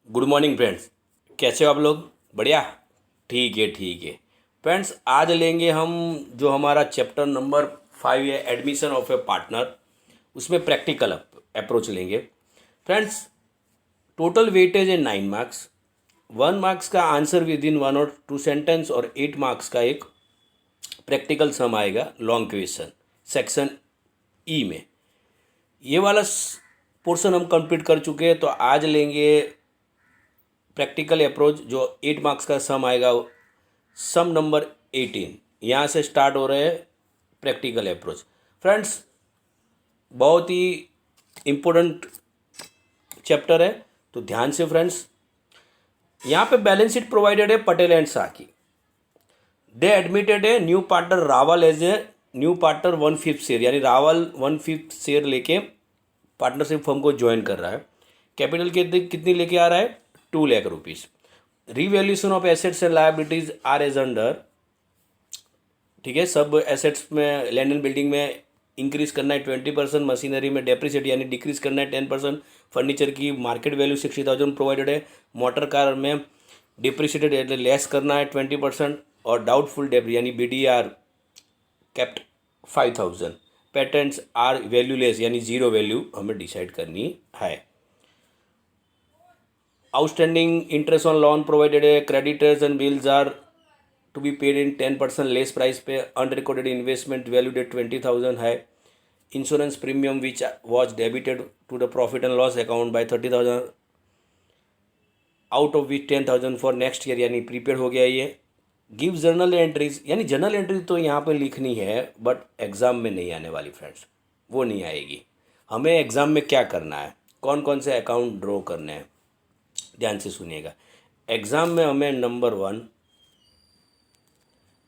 Good morning friends. कैसे हो आप लोग? बढ़िया। ठीक है फ्रेंड्स, आज लेंगे हम जो हमारा चैप्टर नंबर 5 है, एडमिशन ऑफ ए पार्टनर। उसमें प्रैक्टिकल अप्रोच लेंगे फ्रेंड्स। टोटल वेटेज है 9 मार्क्स। 1 मार्क्स का आंसर विद इन 1 और 2 सेंटेंस और 8 मार्क्स का एक प्रैक्टिकल सम आएगा, लॉन्ग क्वेश्चन, सेक्शन ई में। ये वाला पोर्शन हम कंप्लीट कर चुके हैं, तो आज लेंगे प्रैक्टिकल अप्रोच जो 8 मार्क्स का सम आएगा, सम नंबर 18। यहाँ से स्टार्ट हो रहे हैं प्रैक्टिकल अप्रोच फ्रेंड्स। बहुत ही इम्पोर्टेंट चैप्टर है, तो ध्यान से फ्रेंड्स। यहाँ पे बैलेंस शीट प्रोवाइडेड है पटेल एंड शाह की। दे एडमिटेड है new partner Rawal as a new partner 1/5 share, यानी रावल 1/5 शेयर लेके पार्टनरशिप फर्म को ज्वाइन कर रहा है। कैपिटल कितनी लेके आ रहा है? 2 lakh rupees. Revaluation of assets and liabilities are as under. ठीक है, सब एसेट्स में लैंड एंड बिल्डिंग में इंक्रीज करना है 20%, मशीनरी में डेप्रिसिएट यानी डिक्रीज करना है 10%, फर्नीचर की मार्केट वैल्यू 60,000 प्रोवाइडेड है, मोटर कार में डिप्रिसिएटेड लेस करना है 20%, और डाउटफुल डेब्ट यानी BDR kept 5,000। Patents are valueless यानी जीरो वैल्यू हमें डिसाइड करनी है। Outstanding interest on loan provided है, creditors and bills are to be paid in 10% less price पे, अनरिकॉर्डेड इन्वेस्टमेंट वैल्यूड एट 20,000 है। Insurance premium which was debited to the profit and loss account by 30,000, out of which 10,000 for next year, यानी prepaid हो गया ये। Give journal entries, यानी journal entry तो यहाँ पे लिखनी है, बट एग्ज़ाम में नहीं आने वाली फ्रेंड्स, वो नहीं आएगी। हमें एग्ज़ाम में क्या करना है, कौन कौन से अकाउंट ड्रॉ करने हैं, ध्यान से सुनिएगा। एग्ज़ाम में हमें number 1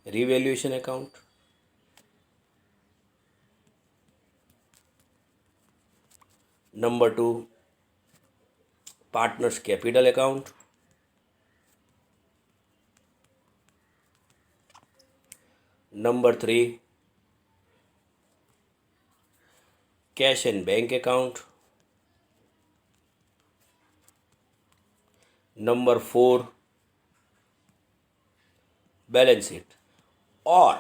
revaluation account, number 2 partners capital account, number 3 cash and bank account, number 4 balance sheet, और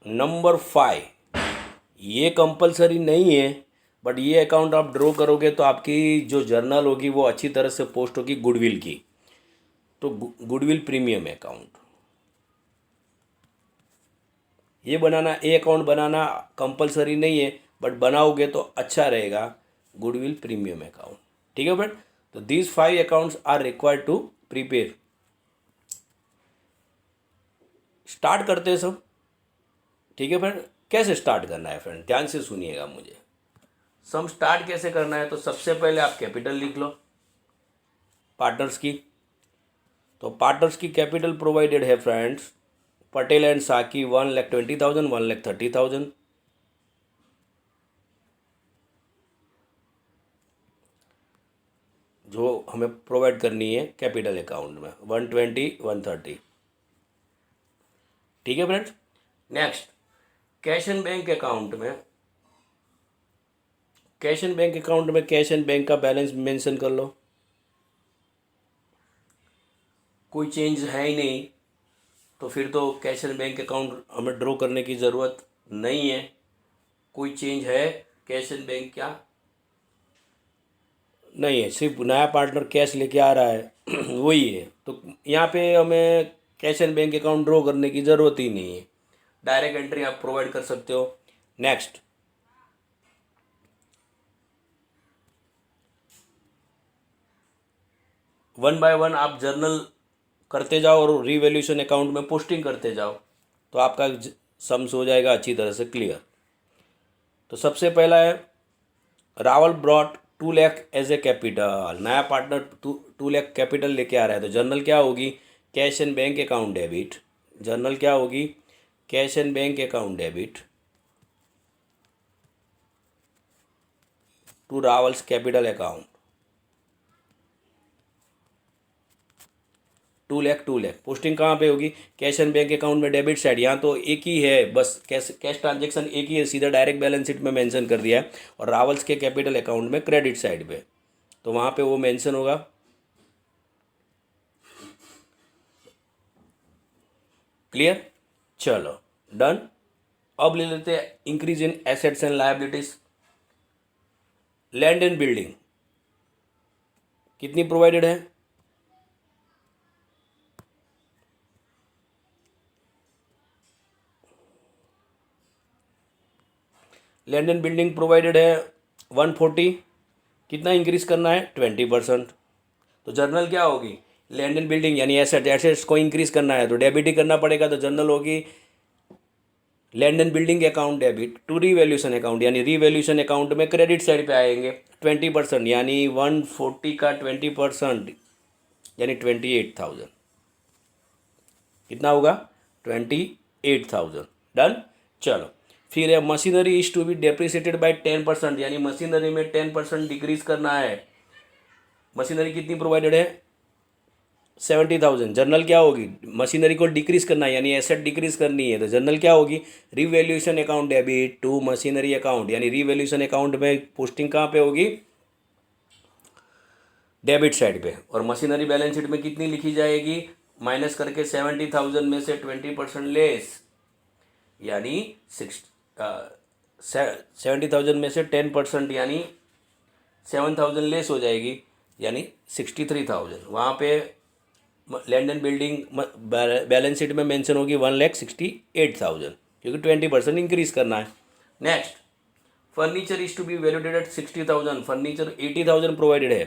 नंबर 5 ये कंपलसरी नहीं है, बट ये अकाउंट आप ड्रॉ करोगे तो आपकी जो जर्नल होगी वो अच्छी तरह से पोस्ट होगी गुडविल की, तो गुडविल प्रीमियम अकाउंट ये बनाना। ये अकाउंट बनाना कंपलसरी नहीं है, बट बनाओगे तो अच्छा रहेगा, गुडविल प्रीमियम अकाउंट। ठीक है फ्रेंड, तो these 5 accounts are required to prepare. Start करते हैं सब। ठीक है फ्रेंड, कैसे स्टार्ट करना है फ्रेंड, ध्यान से सुनिएगा मुझे। सम स्टार्ट कैसे करना है, तो सबसे पहले आप कैपिटल लिख लो पार्टनर्स की। तो पार्टनर्स की कैपिटल प्रोवाइडेड है फ्रेंड्स, पटेल एंड शाह की 1,20,000, 1,30,000। जो हमें प्रोवाइड करनी है कैपिटल अकाउंट में 120, 130। ठीक है friends. Next, cash and bank account में, कैश एंड बैंक अकाउंट में कैश एंड बैंक का बैलेंस मेंशन कर लो। कोई चेंज है ही नहीं, तो फिर तो कैश एंड बैंक अकाउंट हमें ड्रॉ करने की ज़रूरत नहीं है। कोई चेंज है कैश एंड बैंक क्या नहीं है, सिर्फ नया पार्टनर कैश लेके आ रहा है वही है, तो यहाँ पे हमें cash and bank account draw करने की ज़रूरत ही नहीं है, डायरेक्ट एंट्री आप प्रोवाइड कर सकते हो। नेक्स्ट, वन बाय वन आप जर्नल करते जाओ और रिवैल्यूएशन अकाउंट में पोस्टिंग करते जाओ, तो आपका सम्स हो जाएगा अच्छी तरह से क्लियर। तो सबसे पहला है, Rawal brought 2 lakh as a capital. नया पार्टनर 2 लाख कैपिटल लेके आ रहा है, तो जर्नल क्या होगी? Cash and bank account debit. Journal क्या होगी? Cash and bank account debit to Rawal's capital account. 2 lakh posting कहाँ पे होगी? कैश एंड बैंक अकाउंट में डेबिट साइड। यहाँ तो एक ही है बस, कैश ट्रांजेक्शन एक ही है, सीधा डायरेक्ट बैलेंस शीट में मेंशन कर दिया है, और रावल्स के कैपिटल अकाउंट में क्रेडिट साइड पे, तो वहाँ पे वो मेंशन होगा। क्लियर, चलो डन। अब ले लेते हैं increase in assets and liabilities. Land and building कितनी प्रोवाइडेड है? लैंड एंड बिल्डिंग प्रोवाइडेड है 140। कितना इंक्रीज करना है? 20%। तो जर्नल क्या होगी? लैंड एंड बिल्डिंग यानी एसेट्स को इंक्रीज करना है तो डेबिट ही करना पड़ेगा, तो जर्नल होगी land and building account debit to revaluation account, यानी रीवैल्यूएशन अकाउंट में क्रेडिट साइड पे आएंगे 20%, यानी 140 का 20% यानी 28,000। कितना होगा? 28,000। डन, चलो। फिर है machinery is to be depreciated by 10%, यानी मशीनरी में 10% डिक्रीज करना है। मशीनरी कितनी प्रोवाइडेड है? 70,000। जर्नल क्या होगी? मशीनरी को डिक्रीज करना है यानी एसेट डिक्रीज करनी है, तो जर्नल क्या होगी? Revaluation account debit to machinery account, यानी रीवैल्यूएशन अकाउंट में पोस्टिंग कहाँ पे होगी? डेबिट साइड पे। और मशीनरी बैलेंस शीट में कितनी लिखी जाएगी? माइनस करके 70,000 में से 20% लेस, यानी 70,000 में से 10% यानी 7,000 लेस हो जाएगी, यानी 63,000। वहाँ पे land and building balance sheet में मेंशन होगी 1,68,000, क्योंकि 20% इंक्रीज करना है। Next, furniture is to be valued at 60,000। Furniture 80,000 provided है,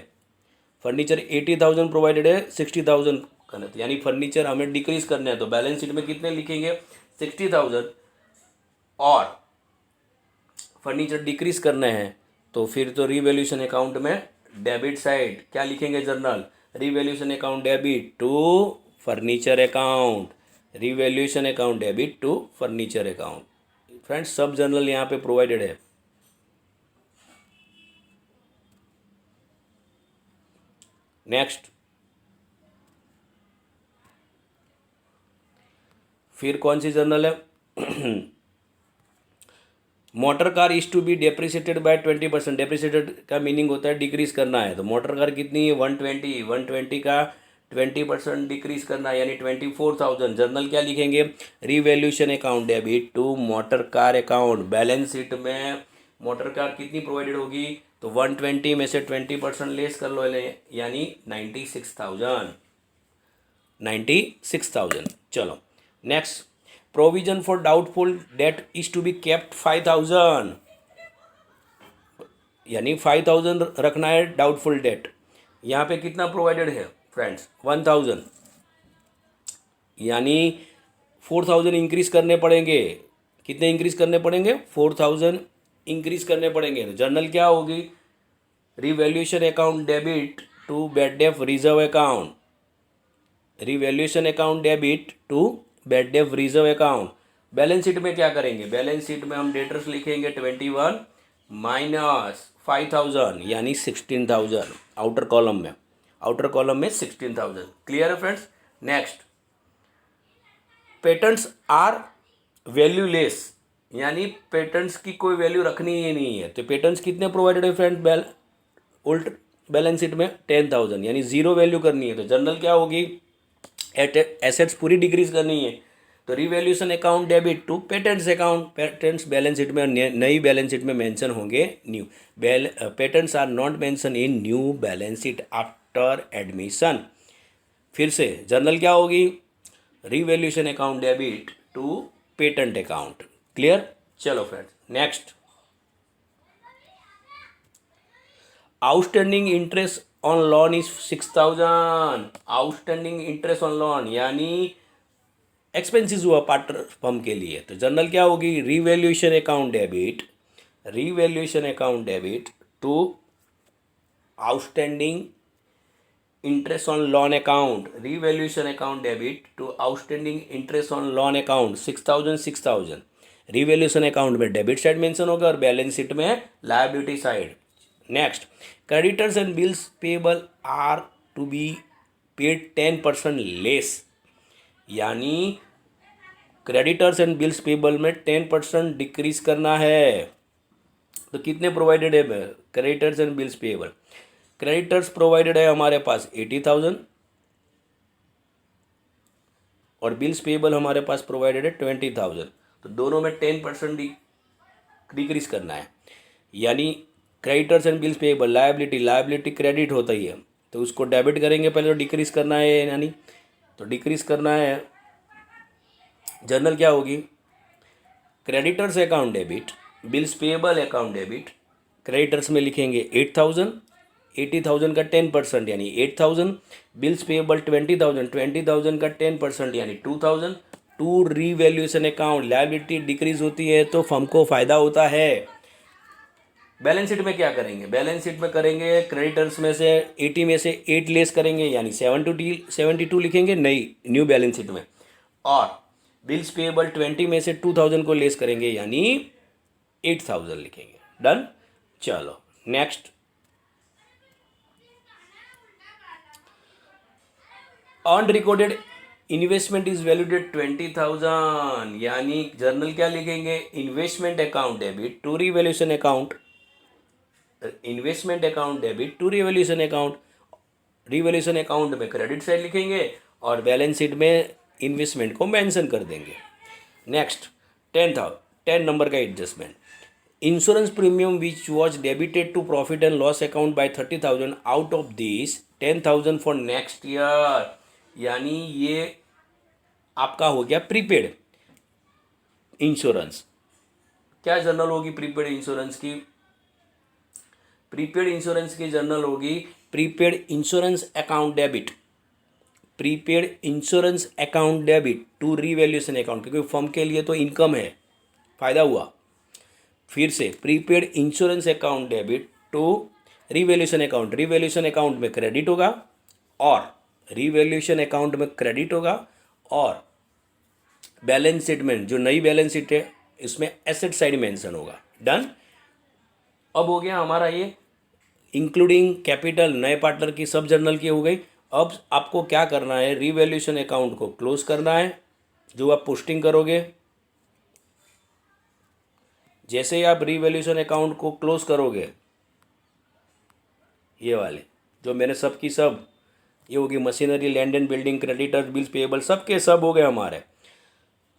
फर्नीचर 80,000 प्रोवाइडेड है, 60,000 गलत, यानी फर्नीचर हमें डिक्रीज करना है, तो बैलेंस शीट में कितने लिखेंगे? 60,000। और फर्नीचर डिक्रीज करना है तो फिर तो रीवैल्यूएशन अकाउंट में डेबिट साइड क्या लिखेंगे? Journal revaluation account debit to furniture account, revaluation account debit to furniture account. Friends, सब जर्नल यहाँ पे प्रोवाइडेड है। नेक्स्ट, फिर कौन सी जर्नल है? Motor car is to be depreciated by 20%। Depreciated का मीनिंग होता है डिक्रीज करना है, तो मोटर कार कितनी है? 120 का 20% डिक्रीज करना है, यानी 24,000। जर्नल क्या लिखेंगे? Revaluation account debit to motor car account. Balance sheet में मोटर कार कितनी प्रोवाइडेड होगी? तो 120 में से 20% लेस कर लो, यानी 96,000। चलो next, provision for doubtful debt is to be kept 5,000, यानी 5,000 रखना है डाउटफुल डेट। यहाँ पे कितना प्रोवाइडेड है फ्रेंड्स? 1,000, यानी 4,000 इंक्रीज करने पड़ेंगे। कितने इंक्रीज करने पड़ेंगे? 4,000 इंक्रीज करने पड़ेंगे। तो जर्नल क्या होगी? Revaluation account debit to bad debt reserve account, revaluation account debit to bad debt reserve account. Balance sheet में क्या करेंगे? बैलेंस शीट में हम डेटर्स लिखेंगे 21 माइनस 5,000 यानी 16,000। आउटर कॉलम में 16,000। क्लियर है friends? Next, patents are valueless, यानी पेटेंट्स की कोई वैल्यू रखनी ही नहीं है, तो पेटेंट्स कितने प्रोवाइडेड है फ्रेंड? उल्ट बैलेंस शीट में 10,000, यानी जीरो वैल्यू करनी है, तो जर्नल क्या होगी? एसेट्स पूरी डिक्रीज करनी है, तो revaluation account debit to patents account. Patents balance sheet में नई बैलेंस शीट में मेंशन होंगे new. Patents are not mention in new balance sheet after admission. फिर से जर्नल क्या होगी? Revaluation account debit to patent account. Clear? चलो friends, next, outstanding interest on loan is 6,000। Outstanding interest on loan यानी expenses हुआ partner firm के लिए, तो जर्नल क्या होगी? Revaluation account debit to outstanding interest on loan account, revaluation account debit to outstanding interest on loan account 6,000। Revaluation account में debit side mention होगा और बैलेंस शीट में liability side. Next, creditors and bills payable are to be paid 10% less, यानी creditors and bills payable में 10% decrease करना है। तो कितने प्रोवाइडेड है creditors and bills payable? Creditors provided है हमारे पास 80,000 और बिल्स पेबल हमारे पास प्रोवाइडेड है 20,000, तो दोनों में 10% डिक्रीज करना है। यानी creditors and bills payable, liability credit होता ही है, तो उसको डेबिट करेंगे पहले, तो डिक्रीज करना है, यानी तो डिक्रीज करना है। जर्नल क्या होगी, creditors account debit, bills payable account debit. Creditors में लिखेंगे 8,000, 80,000 का 10% यानी 8,000, बिल्स पेबल 20,000 का 10% यानी 2,000। To revaluation account, liability decrease होती है तो फर्म को फायदा होता है। बैलेंस शीट में क्या करेंगे, बैलेंस शीट में करेंगे क्रेडिटर्स में से 80 में से 8 लेस करेंगे, यानी 72 लिखेंगे नई न्यू बैलेंस शीट में, और बिल्स पेबल 20 में से 2,000 को लेस करेंगे, यानी 8,000 लिखेंगे। डन। चलो next, unrecorded investment is valued at 20,000, यानी जर्नल क्या लिखेंगे, investment account debit to revaluation account, investment account debit to revaluation account. Revaluation account में क्रेडिट साइड लिखेंगे और बैलेंस शीट में इन्वेस्टमेंट को मेंशन कर देंगे। नेक्स्ट 10 नंबर का adjustment, insurance premium which was debited to profit and loss account by 30,000, out of this 10,000 for next year, यानी ये आपका हो गया प्रीपेड इंश्योरेंस। क्या जर्नल होगी प्रीपेड इंश्योरेंस की, प्रीपेड इंश्योरेंस की जर्नल होगी prepaid insurance account debit, prepaid insurance account debit to revaluation account, क्योंकि फर्म के लिए तो इनकम है, फायदा हुआ। फिर से prepaid insurance account debit to revaluation account, revaluation account में क्रेडिट होगा और रिवैल्यूएशन अकाउंट में क्रेडिट होगा, और बैलेंस शीट में जो नई बैलेंस शीट है इसमें एसेट साइड मेंशन होगा। डन। अब हो गया हमारा ये इंक्लूडिंग कैपिटल नए पार्टनर की सब जर्नल की हो गई। अब आपको क्या करना है, रिवैल्यूएशन अकाउंट को क्लोज करना है, जो आप पोस्टिंग करोगे। जैसे ही आप रिवैल्यूएशन अकाउंट को क्लोज करोगे, ये वाले जो मैंने सब की सब, ये होगी machinery, land and building, creditors, bills payable, सब के सब हो गए हमारे।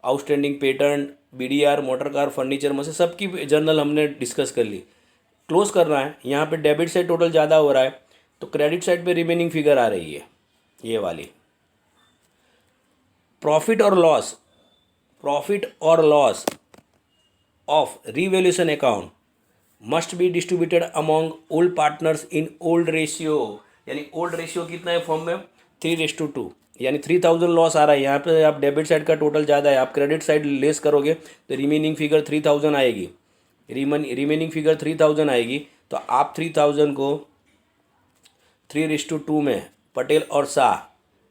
Outstanding patent, BDR, motor car, furniture, machine, सब की जर्नल हमने डिस्कस कर ली। क्लोज करना है, यहाँ पे डेबिट साइड टोटल ज़्यादा हो रहा है तो क्रेडिट साइड पे रिमेनिंग फिगर आ रही है ये वाली। प्रॉफिट और loss of revaluation account must be distributed among old partners in old ratio, यानी ओल्ड रेशियो कितना है फॉर्म में 3:2, यानी 3,000 लॉस आ रहा है। यहाँ पे आप डेबिट साइड का टोटल ज़्यादा है, आप क्रेडिट साइड लेस करोगे तो रिमेनिंग फिगर 3,000 आएगी, रिमेनिंग फिगर 3,000 आएगी। तो आप 3,000 को 3:2 में पटेल और शाह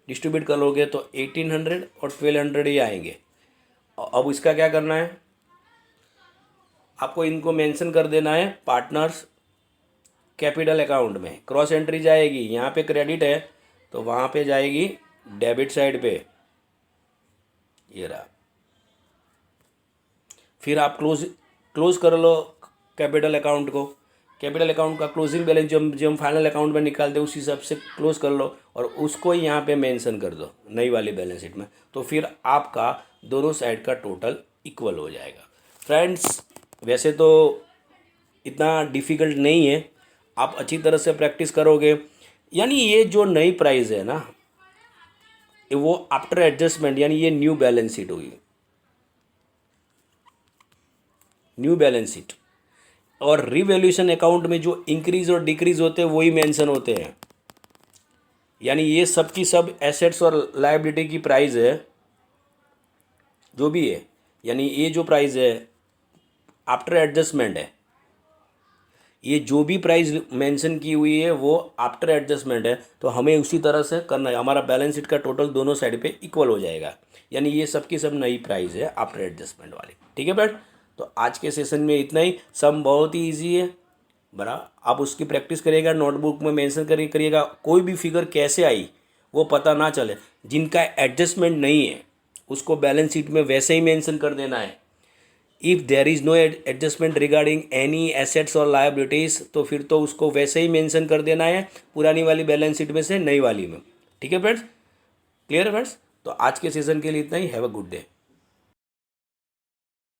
डिस्ट्रीब्यूट करोगे तो 1,800 और 1,200 ही आएंगे। अब इसका क्या करना है, आपको इनको मेंशन कर देना है पार्टनर्स कैपिटल अकाउंट में। क्रॉस एंट्री जाएगी, यहाँ पे क्रेडिट है तो वहाँ पे जाएगी डेबिट साइड पे, ये रहा। फिर आप क्लोज कर लो कैपिटल अकाउंट को, कैपिटल अकाउंट का क्लोजिंग बैलेंस जो हम फाइनल अकाउंट में निकालते हैं उस हिसाब से क्लोज कर लो और उसको ही यहाँ पे मेंशन कर दो नई वाली बैलेंस शीट में, तो फिर आपका दोनों साइड का टोटल इक्वल हो जाएगा। फ्रेंड्स वैसे तो इतना डिफ़िकल्ट नहीं है, आप अच्छी तरह से प्रैक्टिस करोगे। यानी ये जो नई प्राइस है ना, वो आफ्टर एडजस्टमेंट, यानी ये न्यू बैलेंस शीट होगी, न्यू बैलेंस शीट। और रिवैल्यूएशन अकाउंट में जो इंक्रीज और डिक्रीज होते हैं वही मेंशन होते हैं, यानी ये सब की सब एसेट्स और लायबिलिटी की प्राइस है जो भी है, यानी ये जो प्राइस है आफ्टर एडजस्टमेंट है, ये जो भी प्राइस मेंशन की हुई है वो आफ्टर एडजस्टमेंट है, तो हमें उसी तरह से करना है। हमारा बैलेंस शीट का टोटल दोनों साइड पे इक्वल हो जाएगा, यानी ये सब की सब नई प्राइस है आफ्टर एडजस्टमेंट वाली। ठीक है फ्रेंड, तो आज के सेशन में इतना ही। सम बहुत ही ईजी है, बड़ा आप उसकी प्रैक्टिस करिएगा, नोटबुक में मेंशन करिएगा। कोई भी फिगर कैसे आई वो पता ना चले, जिनका एडजस्टमेंट नहीं है उसको बैलेंस शीट में वैसे ही मेंशन कर देना है। If there is no adjustment regarding any assets और लायबिलिटीज़, तो फिर तो उसको वैसे ही मेंशन कर देना है पुरानी वाली बैलेंस शीट में से नई वाली में। ठीक है फ्रेंड्स, क्लियर है फ्रेंड्स? तो आज के सेशन के लिए इतना ही। Have a good day.